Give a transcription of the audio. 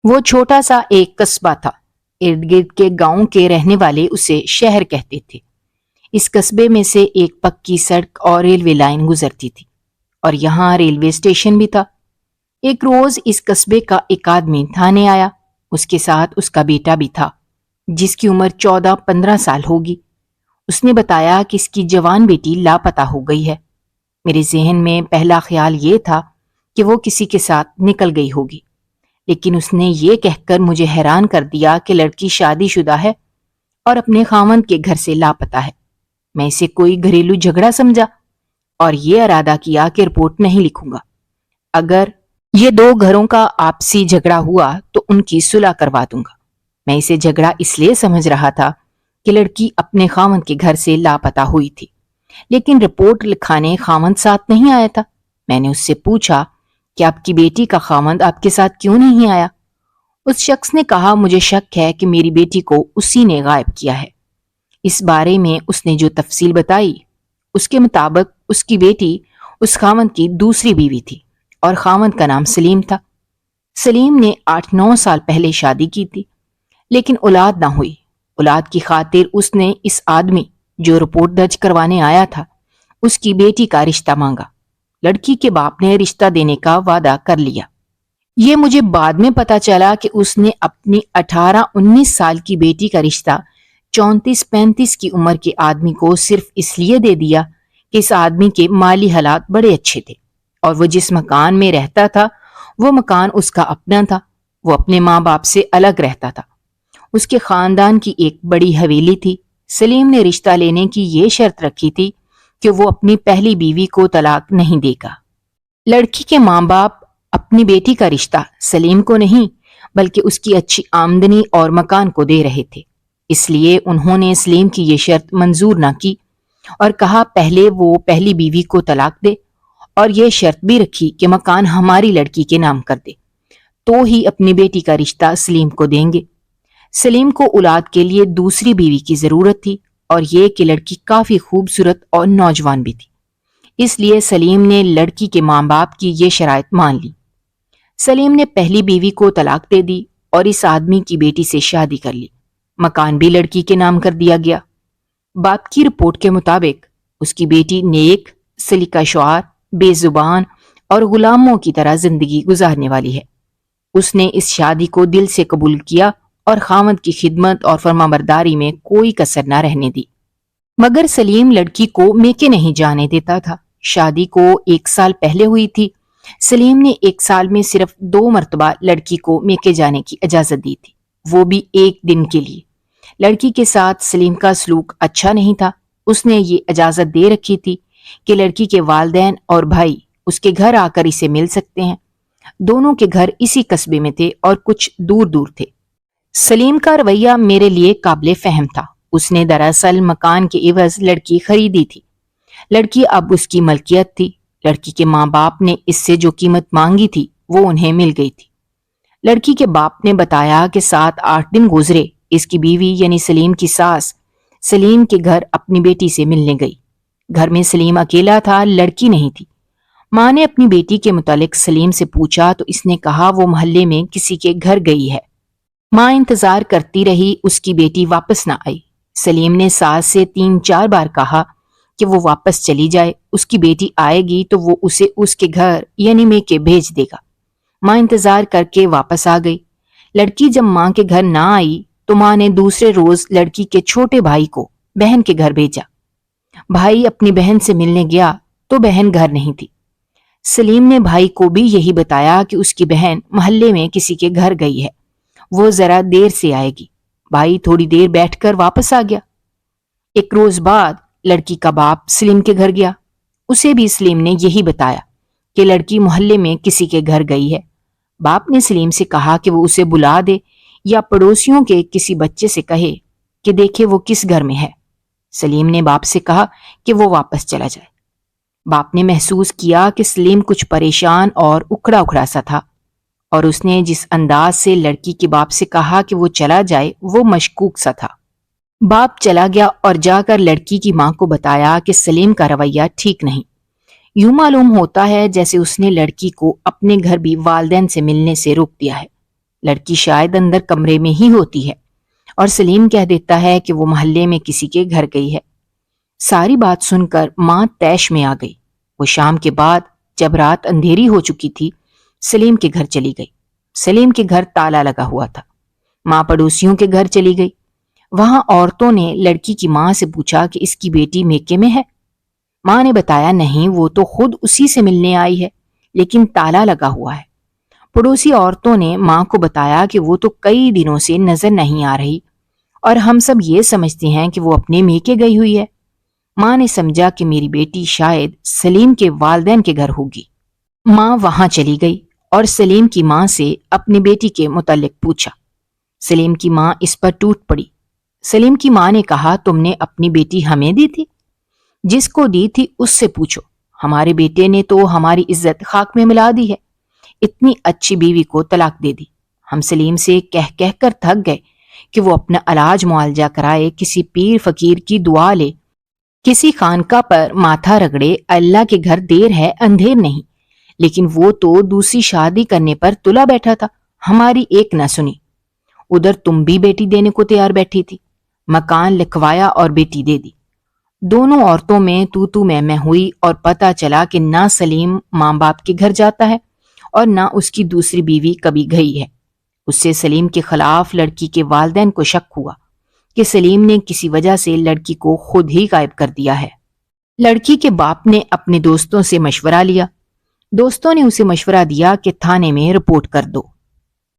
وہ چھوٹا سا ایک قصبہ تھا۔ ارد گرد کے گاؤں کے رہنے والے اسے شہر کہتے تھے۔ اس قصبے میں سے ایک پکی سڑک اور ریلوے لائن گزرتی تھی، اور یہاں ریلوے اسٹیشن بھی تھا۔ ایک روز اس قصبے کا ایک آدمی تھانے آیا۔ اس کے ساتھ اس کا بیٹا بھی تھا، جس کی عمر 14-15 سال ہوگی۔ اس نے بتایا کہ اس کی جوان بیٹی لاپتہ ہو گئی ہے۔ میرے ذہن میں پہلا خیال یہ تھا کہ وہ کسی کے ساتھ نکل گئی ہوگی، لیکن اس نے یہ کہہ کر مجھے حیران کر دیا کہ لڑکی شادی شدہ ہے اور اپنے خاوند کے گھر سے لاپتہ ہے۔ میں اسے کوئی گھریلو جھگڑا سمجھا اور یہ ارادہ کیا کہ رپورٹ نہیں لکھوں گا۔ اگر یہ دو گھروں کا آپسی جھگڑا ہوا تو ان کی صلح کروا دوں گا۔ میں اسے جھگڑا اس لیے سمجھ رہا تھا کہ لڑکی اپنے خاوند کے گھر سے لاپتہ ہوئی تھی، لیکن رپورٹ لکھانے خاوند ساتھ نہیں آیا تھا۔ میں نے اس سے پوچھا کہ آپ کی بیٹی کا خاوند آپ کے ساتھ کیوں نہیں آیا؟ اس شخص نے کہا، مجھے شک ہے کہ میری بیٹی کو اسی نے غائب کیا ہے۔ اس بارے میں اس نے جو تفصیل بتائی، اس کے مطابق اس کی بیٹی اس خاوند کی دوسری بیوی تھی، اور خاوند کا نام سلیم تھا۔ سلیم نے 8-9 سال پہلے شادی کی تھی، لیکن اولاد نہ ہوئی۔ اولاد کی خاطر اس نے اس آدمی جو رپورٹ درج کروانے آیا تھا، اس کی بیٹی کا رشتہ مانگا۔ لڑکی کے باپ نے رشتہ دینے کا وعدہ کر لیا۔ یہ مجھے بعد میں پتا چلا کہ اس نے اپنی 18-19 سال کی بیٹی کا رشتہ 34-35 کی عمر کے آدمی کو صرف اس لیے دے دیا کہ اس آدمی کے مالی حالات بڑے اچھے تھے، اور وہ جس مکان میں رہتا تھا وہ مکان اس کا اپنا تھا۔ وہ اپنے ماں باپ سے الگ رہتا تھا۔ اس کے خاندان کی ایک بڑی حویلی تھی۔ سلیم نے رشتہ لینے کی یہ شرط رکھی تھی کہ وہ اپنی پہلی بیوی کو طلاق نہیں دے گا۔ لڑکی کے ماں باپ اپنی بیٹی کا رشتہ سلیم کو نہیں بلکہ اس کی اچھی آمدنی اور مکان کو دے رہے تھے، اس لیے انہوں نے سلیم کی یہ شرط منظور نہ کی اور کہا پہلے وہ پہلی بیوی کو طلاق دے، اور یہ شرط بھی رکھی کہ مکان ہماری لڑکی کے نام کر دے تو ہی اپنی بیٹی کا رشتہ سلیم کو دیں گے۔ سلیم کو اولاد کے لیے دوسری بیوی کی ضرورت تھی، اور یہ کہ لڑکی کافی خوبصورت اور نوجوان بھی تھی، اس لیے سلیم نے لڑکی کے ماں باپ کی یہ شرائط مان لی۔ سلیم نے پہلی بیوی کو طلاق دے دی اور اس آدمی کی بیٹی سے شادی کر لی۔ مکان بھی لڑکی کے نام کر دیا گیا۔ باپ کی رپورٹ کے مطابق اس کی بیٹی نیک، سلیقہ شعار، بے زبان اور غلاموں کی طرح زندگی گزارنے والی ہے۔ اس نے اس شادی کو دل سے قبول کیا اور خاوند کی خدمت اور فرمانبرداری میں کوئی کسر نہ رہنے دی، مگر سلیم لڑکی کو میکے نہیں جانے دیتا تھا۔ شادی کو 1 سال پہلے ہوئی تھی۔ سلیم نے 1 سال میں صرف 2 مرتبہ لڑکی کو میکے جانے کی اجازت دی تھی، وہ بھی 1 دن کے لیے۔ لڑکی کے ساتھ سلیم کا سلوک اچھا نہیں تھا۔ اس نے یہ اجازت دے رکھی تھی کہ لڑکی کے والدین اور بھائی اس کے گھر آ کر اسے مل سکتے ہیں۔ دونوں کے گھر اسی قصبے میں تھے اور کچھ دور دور تھے۔ سلیم کا رویہ میرے لیے قابل فہم تھا۔ اس نے دراصل مکان کے عوض لڑکی خریدی تھی۔ لڑکی اب اس کی ملکیت تھی۔ لڑکی کے ماں باپ نے اس سے جو قیمت مانگی تھی وہ انہیں مل گئی تھی۔ لڑکی کے باپ نے بتایا کہ 7-8 دن گزرے، اس کی بیوی یعنی سلیم کی ساس سلیم کے گھر اپنی بیٹی سے ملنے گئی۔ گھر میں سلیم اکیلا تھا، لڑکی نہیں تھی۔ ماں نے اپنی بیٹی کے متعلق سلیم سے پوچھا تو اس نے کہا وہ محلے میں کسی کے گھر گئی ہے۔ ماں انتظار کرتی رہی، اس کی بیٹی واپس نہ آئی۔ سلیم نے ساس سے 3-4 بار کہا کہ وہ واپس چلی جائے، اس کی بیٹی آئے گی تو وہ اسے اس کے گھر یعنی میکے بھیج دے گا۔ ماں انتظار کر کے واپس آ گئی۔ لڑکی جب ماں کے گھر نہ آئی تو ماں نے دوسرے روز لڑکی کے چھوٹے بھائی کو بہن کے گھر بھیجا۔ بھائی اپنی بہن سے ملنے گیا تو بہن گھر نہیں تھی۔ سلیم نے بھائی کو بھی یہی بتایا کہ اس کی بہن محلے میں کسی کے گھر گئی ہے، وہ ذرا دیر سے آئے گی۔ بھائی تھوڑی دیر بیٹھ کر واپس آ گیا۔ 1 روز بعد لڑکی کا باپ سلیم کے گھر گیا۔ اسے بھی سلیم نے یہی بتایا کہ لڑکی محلے میں کسی کے گھر گئی ہے۔ باپ نے سلیم سے کہا کہ وہ اسے بلا دے یا پڑوسیوں کے کسی بچے سے کہے کہ دیکھے وہ کس گھر میں ہے۔ سلیم نے باپ سے کہا کہ وہ واپس چلا جائے۔ باپ نے محسوس کیا کہ سلیم کچھ پریشان اور اکھڑا اکھڑا سا تھا، اور اس نے جس انداز سے لڑکی کے باپ سے کہا کہ وہ چلا جائے وہ مشکوک سا تھا۔ باپ چلا گیا اور جا کر لڑکی کی ماں کو بتایا کہ سلیم کا رویہ ٹھیک نہیں۔ یوں معلوم ہوتا ہے جیسے اس نے لڑکی کو اپنے گھر بھی والدین سے ملنے سے روک دیا ہے۔ لڑکی شاید اندر کمرے میں ہی ہوتی ہے اور سلیم کہہ دیتا ہے کہ وہ محلے میں کسی کے گھر گئی ہے۔ ساری بات سن کر ماں طیش میں آ گئی۔ وہ شام کے بعد جب رات اندھیری ہو چکی تھی سلیم کے گھر چلی گئی۔ سلیم کے گھر تالا لگا ہوا تھا۔ ماں پڑوسیوں کے گھر چلی گئی۔ وہاں عورتوں نے لڑکی کی ماں سے پوچھا کہ اس کی بیٹی میکے میں ہے۔ ماں نے بتایا نہیں، وہ تو خود اسی سے ملنے آئی ہے لیکن تالا لگا ہوا ہے۔ پڑوسی عورتوں نے ماں کو بتایا کہ وہ تو کئی دنوں سے نظر نہیں آ رہی اور ہم سب یہ سمجھتے ہیں کہ وہ اپنے میکے گئی ہوئی ہے۔ ماں نے سمجھا کہ میری بیٹی شاید سلیم کے والدین کے گھر ہوگی۔ ماں وہاں چلی گئی اور سلیم کی ماں سے اپنی بیٹی کے متعلق پوچھا۔ سلیم کی ماں اس پر ٹوٹ پڑی۔ سلیم کی ماں نے کہا، تم نے اپنی بیٹی ہمیں دی تھی؟ جس کو دی تھی اس سے پوچھو۔ ہمارے بیٹے نے تو ہماری عزت خاک میں ملا دی ہے، اتنی اچھی بیوی کو طلاق دے دی۔ ہم سلیم سے کہہ کہہ کر تھک گئے کہ وہ اپنا علاج معالجہ کرائے، کسی پیر فقیر کی دعا لے، کسی خانقاہ پر ماتھا رگڑے، اللہ کے گھر دیر ہے اندھیر نہیں، لیکن وہ تو دوسری شادی کرنے پر تلا بیٹھا تھا، ہماری ایک نہ سنی۔ ادھر تم بھی بیٹی دینے کو تیار بیٹھی تھی، مکان لکھوایا اور بیٹی دے دی۔ دونوں عورتوں میں تو میں ہوئی اور پتہ چلا کہ نہ سلیم ماں باپ کے گھر جاتا ہے اور نہ اس کی دوسری بیوی کبھی گئی ہے۔ اس سے سلیم کے خلاف لڑکی کے والدین کو شک ہوا کہ سلیم نے کسی وجہ سے لڑکی کو خود ہی غائب کر دیا ہے۔ لڑکی کے باپ نے اپنے دوستوں سے مشورہ لیا۔ دوستوں نے اسے مشورہ دیا کہ تھانے میں رپورٹ کر دو۔